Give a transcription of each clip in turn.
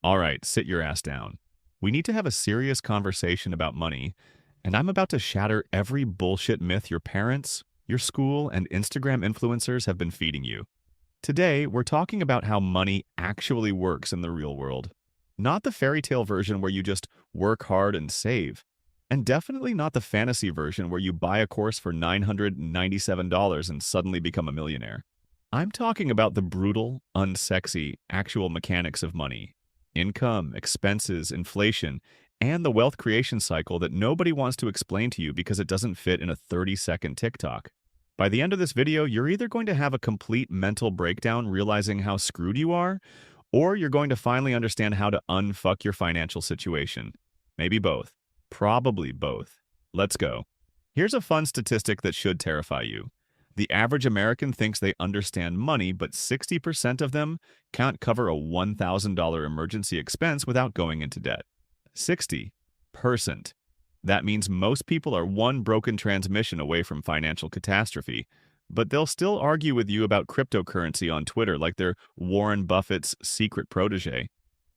All right, sit your ass down. We need to have a serious conversation about money, and I'm about to shatter every bullshit myth your parents, your school, and Instagram influencers have been feeding you. Today, we're talking about how money actually works in the real world. Not the fairy tale version where you just work hard and save. And definitely not the fantasy version where you buy a course for $997 and suddenly become a millionaire. I'm talking about the brutal, unsexy, actual mechanics of money. Income, expenses, inflation, and the wealth creation cycle that nobody wants to explain to you because it doesn't fit in a 30-second TikTok. By the end of this video, you're either going to have a complete mental breakdown realizing how screwed you are, or you're going to finally understand how to unfuck your financial situation. Maybe both. Probably both. Let's go. Here's a fun statistic that should terrify you. The average American thinks they understand money, but 60% of them can't cover a $1,000 emergency expense without going into debt. 60%. That means most people are one broken transmission away from financial catastrophe, but they'll still argue with you about cryptocurrency on Twitter like they're Warren Buffett's secret protege.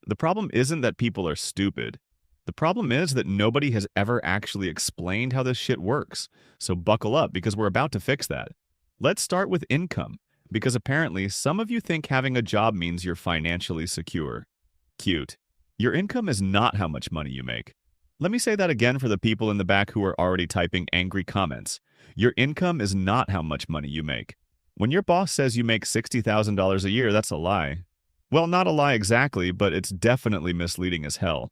The problem isn't that people are stupid. The problem is that nobody has ever actually explained how this shit works. So buckle up because we're about to fix that. Let's start with income, because apparently some of you think having a job means you're financially secure. Cute. Your income is not how much money you make. Let me say that again for the people in the back who are already typing angry comments. Your income is not how much money you make. When your boss says you make $60,000 a year, that's a lie. Well, not a lie exactly, but it's definitely misleading as hell.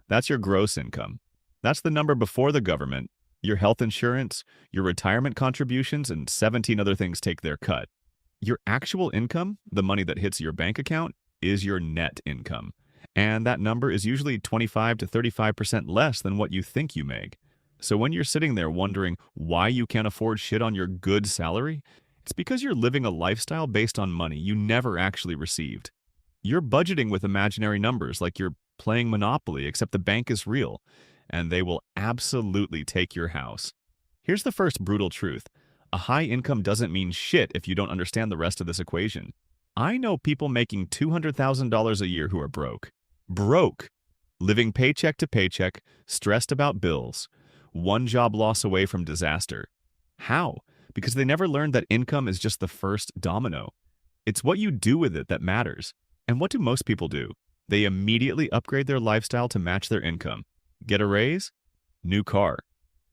That's your gross income. That's the number before the government, your health insurance, your retirement contributions, and 17 other things take their cut. Your actual income, the money that hits your bank account, is your net income. And that number is usually 25 to 35% less than what you think you make. So when you're sitting there wondering why you can't afford shit on your good salary, it's because you're living a lifestyle based on money you never actually received. You're budgeting with imaginary numbers like you're playing Monopoly, except the bank is real, and they will absolutely take your house. Here's the first brutal truth. A high income doesn't mean shit if you don't understand the rest of this equation. I know people making $200,000 a year who are broke. Broke! Living paycheck to paycheck, stressed about bills, one job loss away from disaster. How? Because they never learned that income is just the first domino. It's what you do with it that matters. And what do most people do? They immediately upgrade their lifestyle to match their income. Get a raise? New car.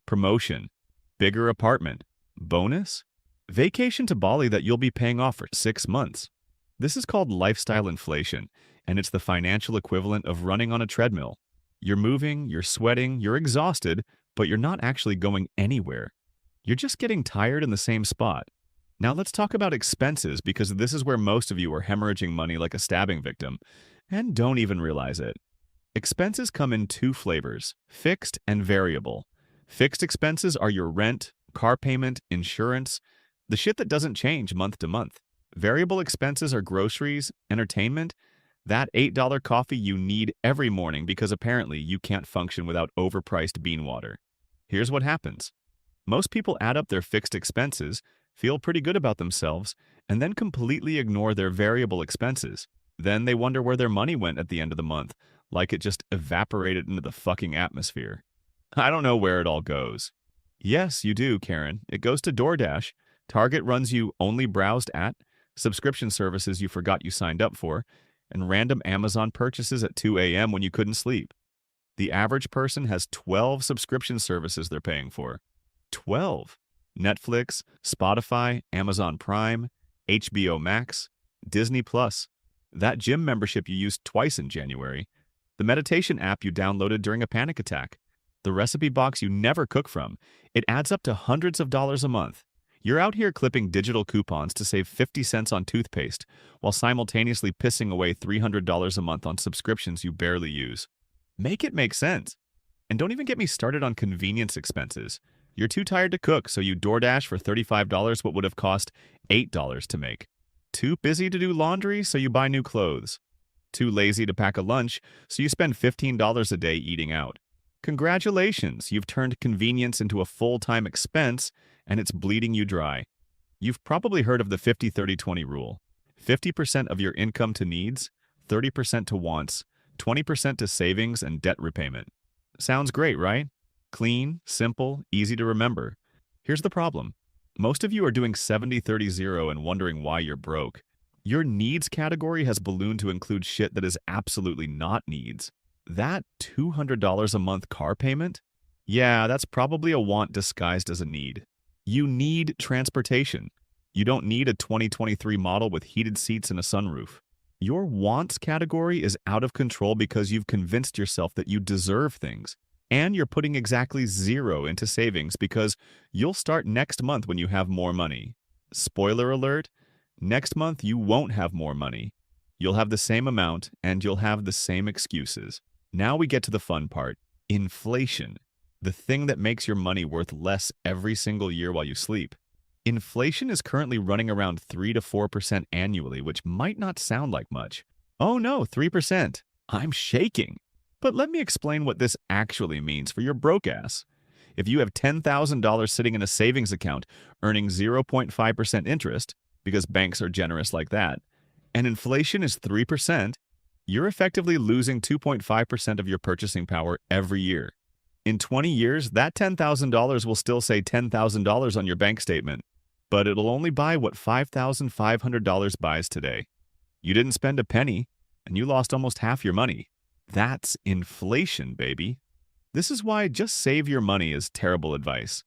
Promotion. Bigger apartment. Bonus? Vacation to Bali that you'll be paying off for 6 months. This is called lifestyle inflation, and it's the financial equivalent of running on a treadmill. You're moving, you're sweating, you're exhausted, but you're not actually going anywhere. You're just getting tired in the same spot. Now let's talk about expenses, because this is where most of you are hemorrhaging money like a stabbing victim, and don't even realize it. Expenses come in two flavors, fixed and variable. Fixed expenses are your rent, car payment, insurance, the shit that doesn't change month to month. Variable expenses are groceries, entertainment, that $8 coffee you need every morning because apparently you can't function without overpriced bean water. Here's what happens. Most people add up their fixed expenses, feel pretty good about themselves, and then completely ignore their variable expenses. Then they wonder where their money went at the end of the month, like it just evaporated into the fucking atmosphere. I don't know where it all goes. Yes, you do, Karen. It goes to DoorDash. Target runs you only browsed at, subscription services you forgot you signed up for, and random Amazon purchases at 2 a.m. when you couldn't sleep. The average person has 12 subscription services they're paying for. 12. Netflix, Spotify, Amazon Prime, HBO Max, Disney Plus, that gym membership you used twice in January, the meditation app you downloaded during a panic attack, the recipe box you never cook from. It adds up to hundreds of dollars a month. You're out here clipping digital coupons to save 50 cents on toothpaste, while simultaneously pissing away $300 a month on subscriptions you barely use. Make it make sense. And don't even get me started on convenience expenses. You're too tired to cook, so you DoorDash for $35 what would have cost $8 to make. Too busy to do laundry, so you buy new clothes. Too lazy to pack a lunch, so you spend $15 a day eating out. Congratulations, you've turned convenience into a full-time expense, and it's bleeding you dry. You've probably heard of the 50-30-20 rule. 50% of your income to needs, 30% to wants, 20% to savings and debt repayment. Sounds great, right? Clean, simple, easy to remember. Here's the problem. Most of you are doing 70-30-0 and wondering why you're broke. Your needs category has ballooned to include shit that is absolutely not needs. That $200 a month car payment? Yeah, that's probably a want disguised as a need. You need transportation. You don't need a 2023 model with heated seats and a sunroof. Your wants category is out of control because you've convinced yourself that you deserve things. And you're putting exactly zero into savings because you'll start next month when you have more money. Spoiler alert, next month you won't have more money. You'll have the same amount and you'll have the same excuses. Now we get to the fun part, inflation, the thing that makes your money worth less every single year while you sleep. Inflation is currently running around 3 to 4% annually, which might not sound like much. Oh no, 3%. I'm shaking. But let me explain what this actually means for your broke ass. If you have $10,000 sitting in a savings account earning 0.5% interest, because banks are generous like that, and inflation is 3%, you're effectively losing 2.5% of your purchasing power every year. In 20 years, that $10,000 will still say $10,000 on your bank statement, but it'll only buy what $5,500 buys today. You didn't spend a penny, and you lost almost half your money. That's inflation, baby. This is why just save your money is terrible advice.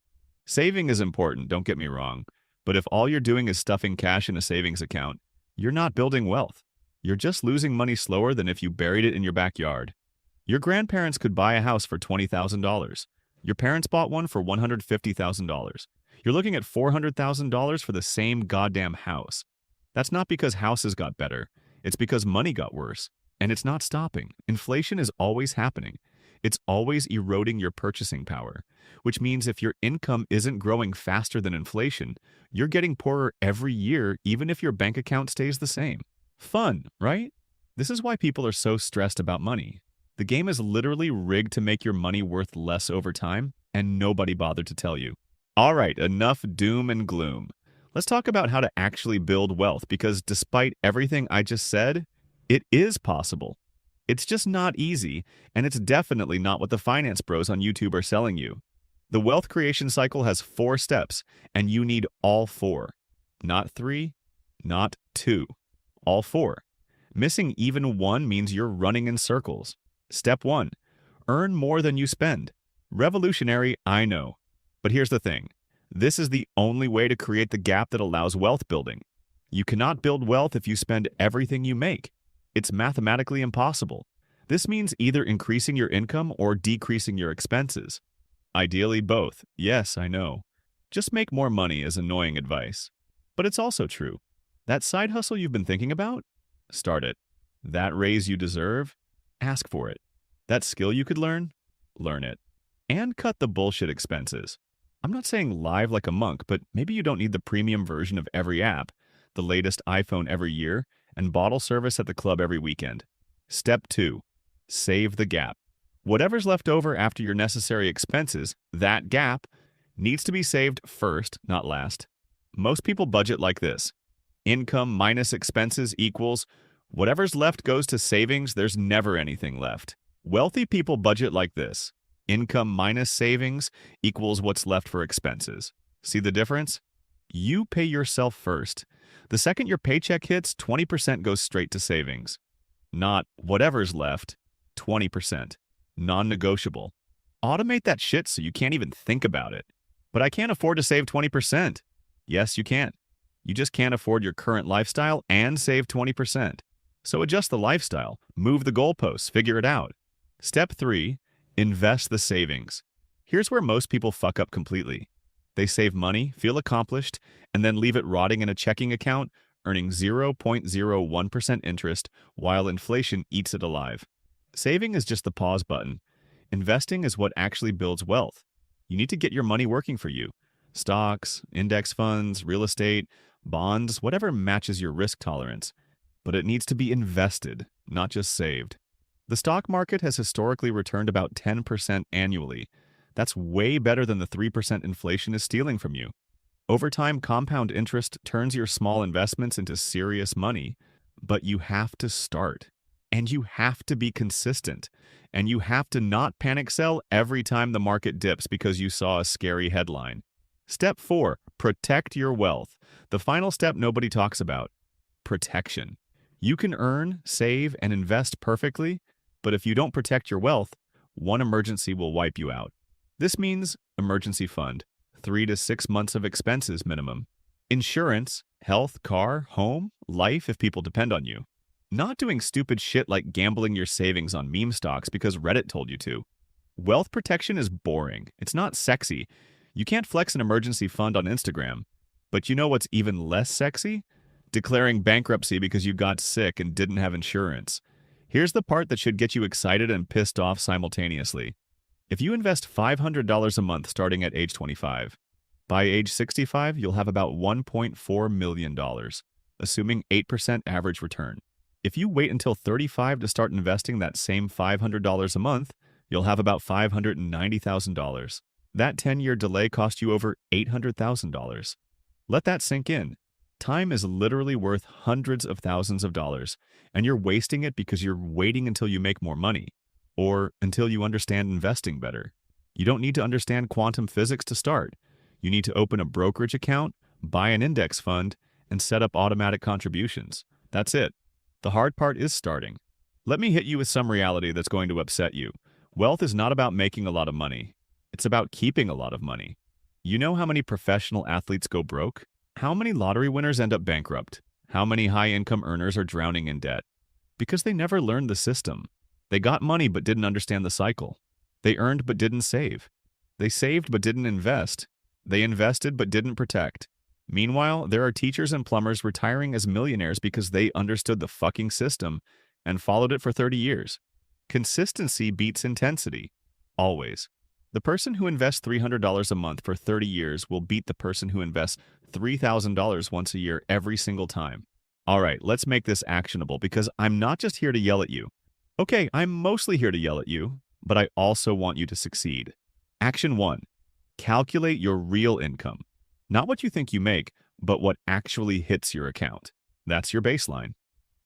Saving is important, don't get me wrong, but if all you're doing is stuffing cash in a savings account, you're not building wealth. You're just losing money slower than if you buried it in your backyard. Your grandparents could buy a house for $20,000. Your parents bought one for $150,000. You're looking at $400,000 for the same goddamn house. That's not because houses got better. It's because money got worse. And it's not stopping. Inflation is always happening. It's always eroding your purchasing power, which means if your income isn't growing faster than inflation, you're getting poorer every year even if your bank account stays the same. Fun, right? This is why people are so stressed about money. The game is literally rigged to make your money worth less over time, and nobody bothered to tell you. All right, enough doom and gloom. Let's talk about how to actually build wealth, because despite everything I just said, it is possible. It's just not easy, and it's definitely not what the finance bros on YouTube are selling you. The wealth creation cycle has 4 steps, and you need all 4. Not 3, not 2. All 4. Missing even one means you're running in circles. Step 1. Earn more than you spend. Revolutionary, I know. But here's the thing. This is the only way to create the gap that allows wealth building. You cannot build wealth if you spend everything you make. It's mathematically impossible. This means either increasing your income or decreasing your expenses. Ideally both. Yes, I know. Just make more money is annoying advice. But it's also true. That side hustle you've been thinking about? Start it. That raise you deserve? Ask for it. That skill you could learn? Learn it. And cut the bullshit expenses. I'm not saying live like a monk, but maybe you don't need the premium version of every app, the latest iPhone every year, and bottle service at the club every weekend. Step 2. Save the gap. Whatever's left over after your necessary expenses, that gap, needs to be saved first, not last. Most people budget like this. Income minus expenses equals whatever's left goes to savings, there's never anything left. Wealthy people budget like this. Income minus savings equals what's left for expenses. See the difference? You pay yourself first. The second your paycheck hits, 20% goes straight to savings. Not whatever's left, 20%. Non-negotiable. Automate that shit so you can't even think about it. But I can't afford to save 20%. Yes, you can. You just can't afford your current lifestyle and save 20%. So adjust the lifestyle, move the goalposts, figure it out. Step 3, invest the savings. Here's where most people fuck up completely. They save money, feel accomplished, and then leave it rotting in a checking account, earning 0.01% interest while inflation eats it alive. Saving is just the pause button. Investing is what actually builds wealth. You need to get your money working for you. Stocks, index funds, real estate, bonds, whatever matches your risk tolerance. But it needs to be invested, not just saved. The stock market has historically returned about 10% annually. That's way better than the 3% inflation is stealing from you. Over time, compound interest turns your small investments into serious money, but you have to start. And you have to be consistent. And you have to not panic sell every time the market dips because you saw a scary headline. Step 4, protect your wealth. The final step nobody talks about. Protection. You can earn, save, and invest perfectly, but if you don't protect your wealth, one emergency will wipe you out. This means emergency fund, 3 to 6 months of expenses minimum. Insurance, health, car, home, life if people depend on you. Not doing stupid shit like gambling your savings on meme stocks because Reddit told you to. Wealth protection is boring. It's not sexy. You can't flex an emergency fund on Instagram. But you know what's even less sexy? Declaring bankruptcy because you got sick and didn't have insurance. Here's the part that should get you excited and pissed off simultaneously. If you invest $500 a month starting at age 25, by age 65, you'll have about $1.4 million, assuming 8% average return. If you wait until 35 to start investing that same $500 a month, you'll have about $590,000. That 10-year delay cost you over $800,000. Let that sink in. Time is literally worth hundreds of thousands of dollars, and you're wasting it because you're waiting until you make more money, or until you understand investing better. You don't need to understand quantum physics to start. You need to open a brokerage account, buy an index fund, and set up automatic contributions. That's it. The hard part is starting. Let me hit you with some reality that's going to upset you. Wealth is not about making a lot of money. It's about keeping a lot of money. You know how many professional athletes go broke? How many lottery winners end up bankrupt? How many high-income earners are drowning in debt? Because they never learned the system. They got money but didn't understand the cycle. They earned but didn't save. They saved but didn't invest. They invested but didn't protect. Meanwhile, there are teachers and plumbers retiring as millionaires because they understood the fucking system and followed it for 30 years. Consistency beats intensity. Always. The person who invests $300 a month for 30 years will beat the person who invests $3,000 once a year every single time. All right, let's make this actionable because I'm not just here to yell at you. Okay, I'm mostly here to yell at you, but I also want you to succeed. Action 1. Calculate your real income. Not what you think you make, but what actually hits your account. That's your baseline.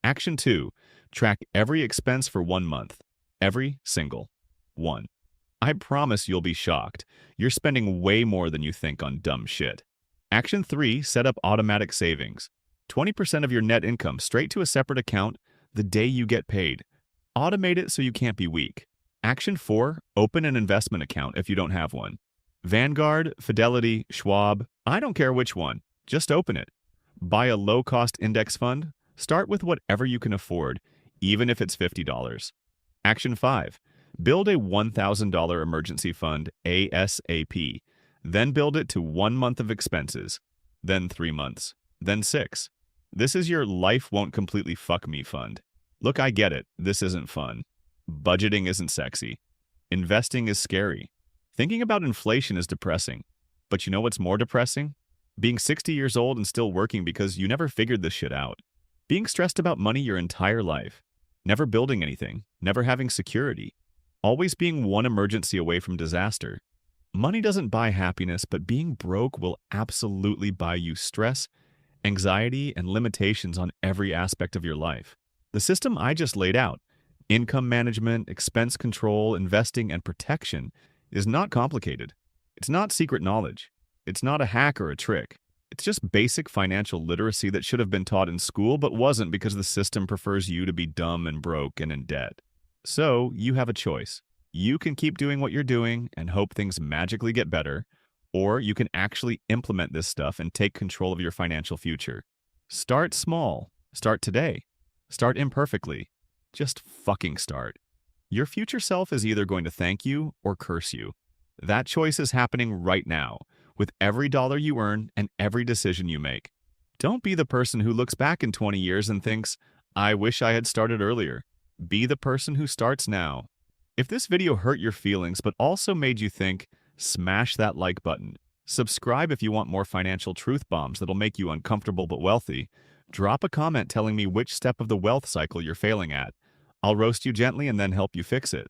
Action 2. Track every expense for 1 month. Every single one. I promise you'll be shocked. You're spending way more than you think on dumb shit. Action 3. Set up automatic savings. 20% of your net income straight to a separate account the day you get paid. Automate it so you can't be weak. Action 4. Open an investment account if you don't have one. Vanguard, Fidelity, Schwab, I don't care which one. Just open it. Buy a low-cost index fund. Start with whatever you can afford, even if it's $50. Action 5. Build a $1,000 emergency fund ASAP. Then build it to 1 month of expenses. Then 3 months. Then 6. This is your life won't completely fuck me fund. Look, I get it. This isn't fun. Budgeting isn't sexy. Investing is scary. Thinking about inflation is depressing. But you know what's more depressing? Being 60 years old and still working because you never figured this shit out. Being stressed about money your entire life. Never building anything. Never having security. Always being one emergency away from disaster. Money doesn't buy happiness, but being broke will absolutely buy you stress, anxiety, and limitations on every aspect of your life. The system I just laid out, income management, expense control, investing, and protection, is not complicated. It's not secret knowledge. It's not a hack or a trick. It's just basic financial literacy that should have been taught in school but wasn't because the system prefers you to be dumb and broke and in debt. So, you have a choice. You can keep doing what you're doing and hope things magically get better, or you can actually implement this stuff and take control of your financial future. Start small. Start today. Start imperfectly. Just fucking start. Your future self is either going to thank you or curse you. That choice is happening right now, with every dollar you earn and every decision you make. Don't be the person who looks back in 20 years and thinks, I wish I had started earlier. Be the person who starts now. If this video hurt your feelings but also made you think, smash that like button. Subscribe if you want more financial truth bombs that'll make you uncomfortable but wealthy. Drop a comment telling me which step of the wealth cycle you're failing at. I'll roast you gently and then help you fix it.